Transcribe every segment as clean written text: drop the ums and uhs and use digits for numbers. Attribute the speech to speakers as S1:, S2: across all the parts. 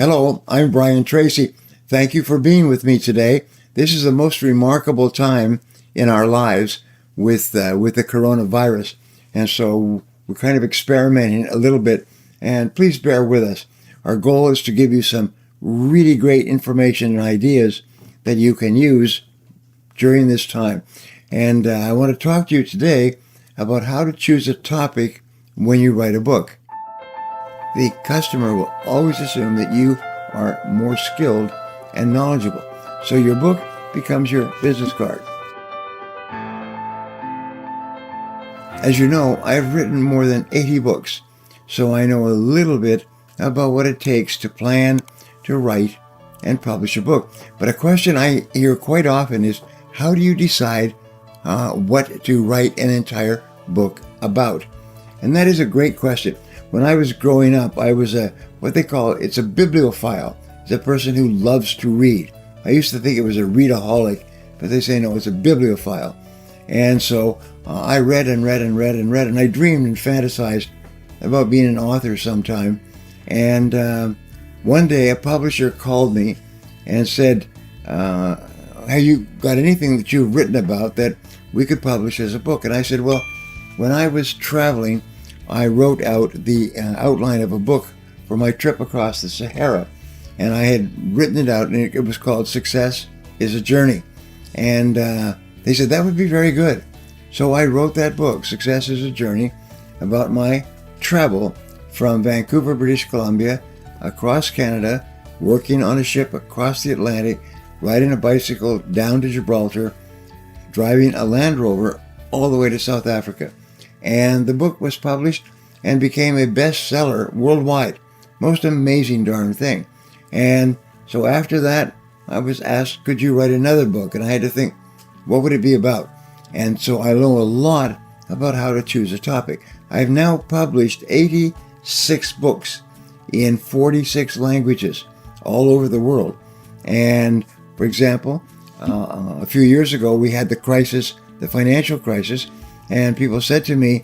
S1: Hello, I'm Brian Tracy. Thank you for being with me today. This is the most remarkable time in our lives with the coronavirus. And so we're kind of experimenting a little bit, and please bear with us. Our goal is to give you some really great information and ideas that you can use during this time. And I want to talk to you today about how to choose a topic when you write a book. The customer will always assume that you are more skilled and knowledgeable. So your book becomes your business card. As you know, I've written more than 80 books, so I know a little bit about what it takes to plan, to write, and publish a book. But a question I hear quite often is, how do you decide what to write an entire book about? And that is a great question. When I was growing up, I was what they call, it's a bibliophile. It's a person who loves to read. I used to think it was a readaholic, but they say no, it's a bibliophile. And so I read and read and read and read, and I dreamed and fantasized about being an author sometime. And one day a publisher called me and said, have you got anything that you've written about that we could publish as a book? And I said, well, when I was traveling, I wrote out the outline of a book for my trip across the Sahara. And I had written it out, and it was called Success is a Journey. And they said, that would be very good. So I wrote that book, Success is a Journey, about my travel from Vancouver, British Columbia, across Canada, working on a ship across the Atlantic, riding a bicycle down to Gibraltar, driving a Land Rover all the way to South Africa. And the book was published and became a bestseller worldwide. Most amazing darn thing. And so after that, I was asked, could you write another book? And I had to think, what would it be about? And so I know a lot about how to choose a topic. I've now published 86 books in 46 languages all over the world. And for example, a few years ago, we had the crisis, the financial crisis, and people said to me,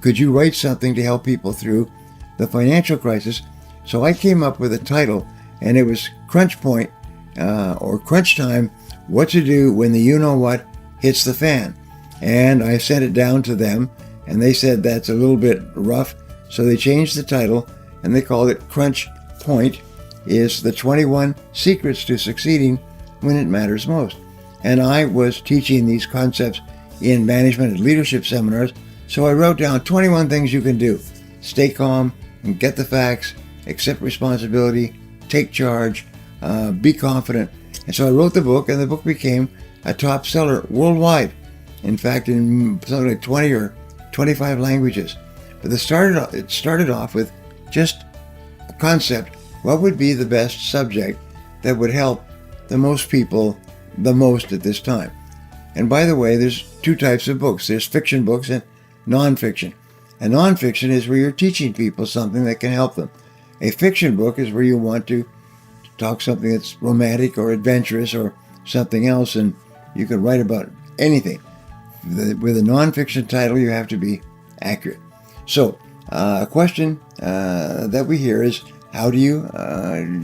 S1: could you write something to help people through the financial crisis? So I came up with a title, and it was Crunch Point, or Crunch Time, What to Do When the You-Know-What Hits the Fan. And I sent it down to them, and they said that's a little bit rough, so they changed the title, and they called it Crunch Point is the 21 Secrets to Succeeding When It Matters Most. And I was teaching these concepts in management and leadership seminars, so I wrote down 21 things you can do. Stay calm and get the facts, accept responsibility, take charge, be confident. And so I wrote the book, and the book became a top seller worldwide. In fact, in something like 20 or 25 languages. But it started off with just a concept. What would be the best subject that would help the most people the most at this time? And by the way, there's two types of books. There's fiction books and nonfiction. And nonfiction is where you're teaching people something that can help them. A fiction book is where you want to talk something that's romantic or adventurous or something else, and you can write about anything. With a nonfiction title, you have to be accurate. So, a question that we hear is, how do you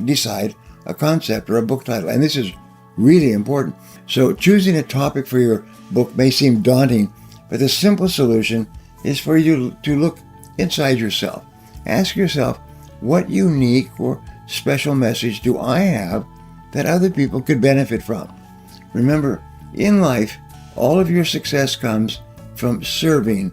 S1: decide a concept or a book title? And this is really important. So choosing a topic for your book may seem daunting, but the simple solution is for you to look inside yourself. Ask yourself, what unique or special message do I have that other people could benefit from? Remember, in life, all of your success comes from serving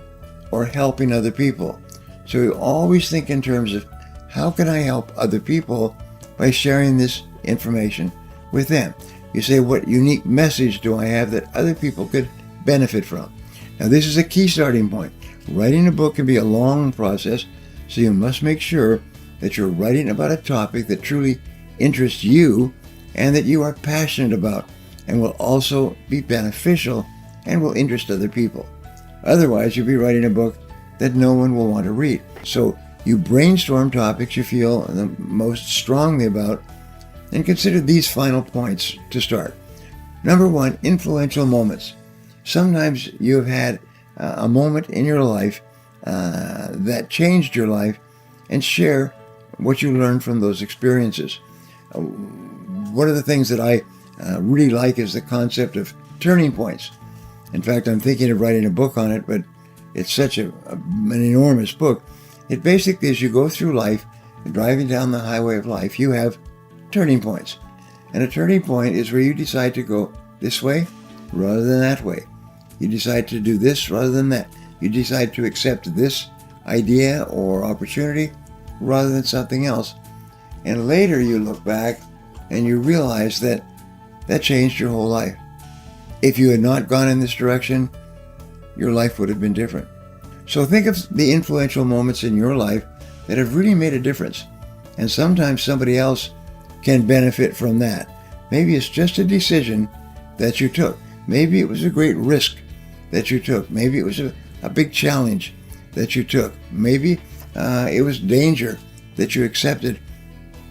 S1: or helping other people. So you always think in terms of, how can I help other people by sharing this information with them? You say, what unique message do I have that other people could benefit from? Now, this is a key starting point. Writing a book can be a long process, so you must make sure that you're writing about a topic that truly interests you and that you are passionate about and will also be beneficial and will interest other people. Otherwise, you'll be writing a book that no one will want to read. So you brainstorm topics you feel the most strongly about, and consider these final points to start. Number one, influential moments. Sometimes you have had a moment in your life that changed your life, and share what you learned from those experiences. One of the things that I really like is the concept of turning points. In fact, I'm thinking of writing a book on it, but it's such an enormous book. It basically, as you go through life, driving down the highway of life, you have turning points. And a turning point is where you decide to go this way rather than that way. You decide to do this rather than that. You decide to accept this idea or opportunity rather than something else. And later you look back and you realize that that changed your whole life. If you had not gone in this direction, your life would have been different. So think of the influential moments in your life that have really made a difference. And sometimes somebody else can benefit from that. Maybe it's just a decision that you took. Maybe it was a great risk that you took. Maybe it was a big challenge that you took. Maybe it was danger that you accepted.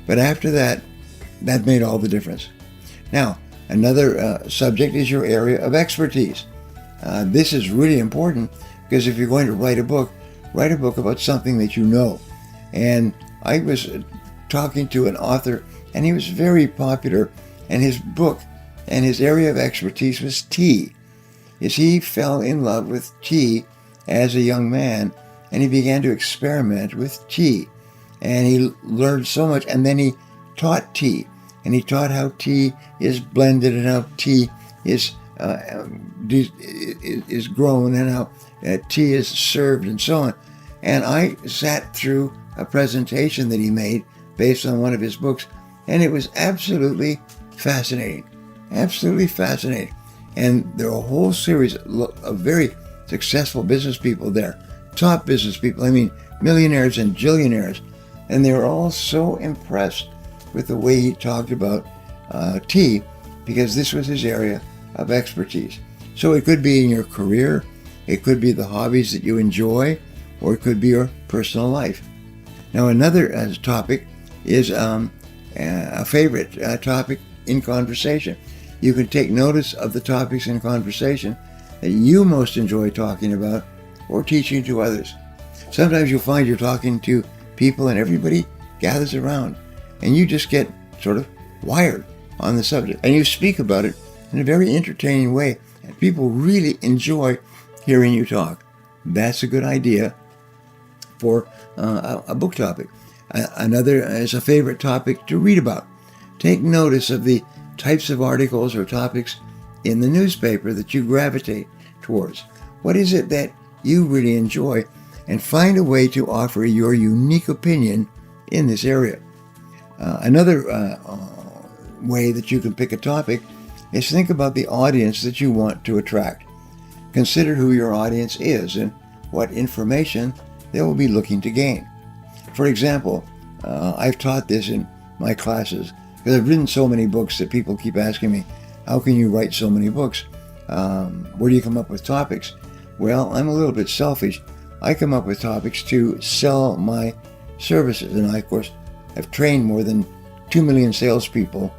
S1: But after that, that made all the difference. Now, another subject is your area of expertise. This is really important because if you're going to write a book about something that you know. And I was talking to an author, and he was very popular, and his book and his area of expertise was tea. Yes, he fell in love with tea as a young man, and he began to experiment with tea. And he learned so much, and then he taught tea. And he taught how tea is blended and how tea is grown and how tea is served and so on. And I sat through a presentation that he made based on one of his books, and it was absolutely fascinating. Absolutely fascinating. And there are a whole series of very successful business people there, top business people, I mean millionaires and gillionaires, and they were all so impressed with the way he talked about tea, because this was his area of expertise. So it could be in your career, it could be the hobbies that you enjoy, or it could be your personal life. Now another topic is a favorite topic in conversation. You can take notice of the topics in conversation that you most enjoy talking about or teaching to others. Sometimes you'll find you're talking to people and everybody gathers around and you just get sort of wired on the subject and you speak about it in a very entertaining way and people really enjoy hearing you talk. That's a good idea for a book topic. Another is a favorite topic to read about. Take notice of the types of articles or topics in the newspaper that you gravitate towards. What is it that you really enjoy? And find a way to offer your unique opinion in this area. Another way that you can pick a topic is think about the audience that you want to attract. Consider who your audience is and what information they will be looking to gain. For example, I've taught this in my classes because I've written so many books that people keep asking me, how can you write so many books? Where do you come up with topics? Well, I'm a little bit selfish. I come up with topics to sell my services. And I, of course, have trained more than 2 million salespeople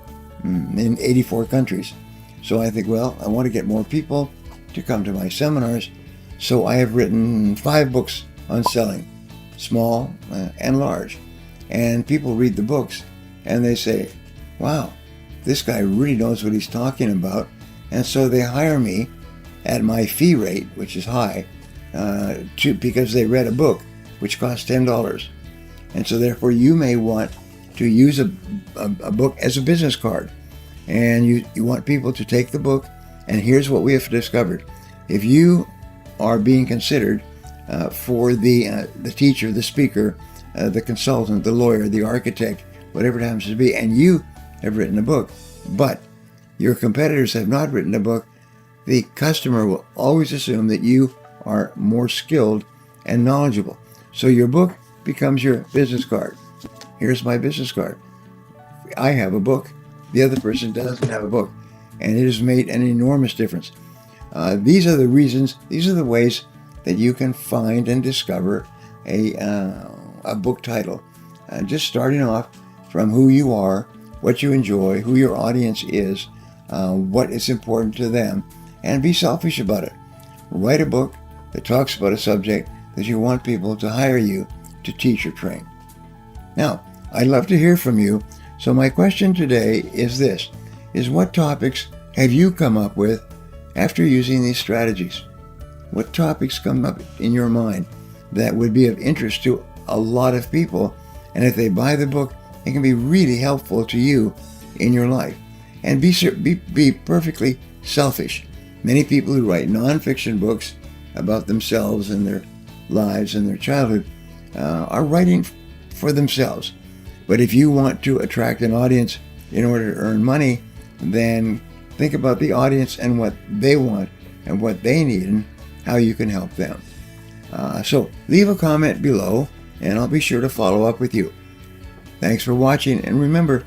S1: in 84 countries. So I think, well, I want to get more people to come to my seminars. So I have written 5 books on selling, small and large. And people read the books and they say, wow, this guy really knows what he's talking about. And so they hire me at my fee rate, which is high, because they read a book which costs $10. And so therefore you may want to use a book as a business card. And you want people to take the book, and here's what we have discovered. If you are being considered for the teacher, the speaker, the consultant, the lawyer, the architect, whatever it happens to be, and you have written a book, but your competitors have not written a book, the customer will always assume that you are more skilled and knowledgeable. So your book becomes your business card. Here's my business card. I have a book. The other person doesn't have a book. And it has made an enormous difference. These are the reasons, these are the ways that you can find and discover a book title. Just starting off from who you are, what you enjoy, who your audience is, what is important to them, and be selfish about it. Write a book that talks about a subject that you want people to hire you to teach or train. Now, I'd love to hear from you. So my question today is this, is what topics have you come up with after using these strategies? What topics come up in your mind that would be of interest to a lot of people? And if they buy the book, it can be really helpful to you in your life. And be perfectly selfish. Many people who write nonfiction books about themselves and their lives and their childhood are writing for themselves. But if you want to attract an audience in order to earn money, then think about the audience and what they want and what they need and how you can help them. So leave a comment below and I'll be sure to follow up with you. Thanks for watching, and remember,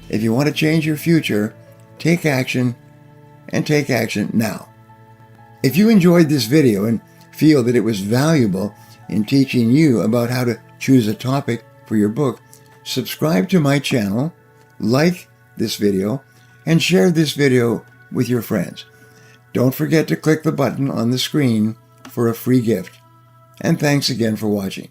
S1: if you want to change your future, take action, and take action now. If you enjoyed this video and feel that it was valuable in teaching you about how to choose a topic for your book, subscribe to my channel, like this video, and share this video with your friends. Don't forget to click the button on the screen for a free gift. And thanks again for watching.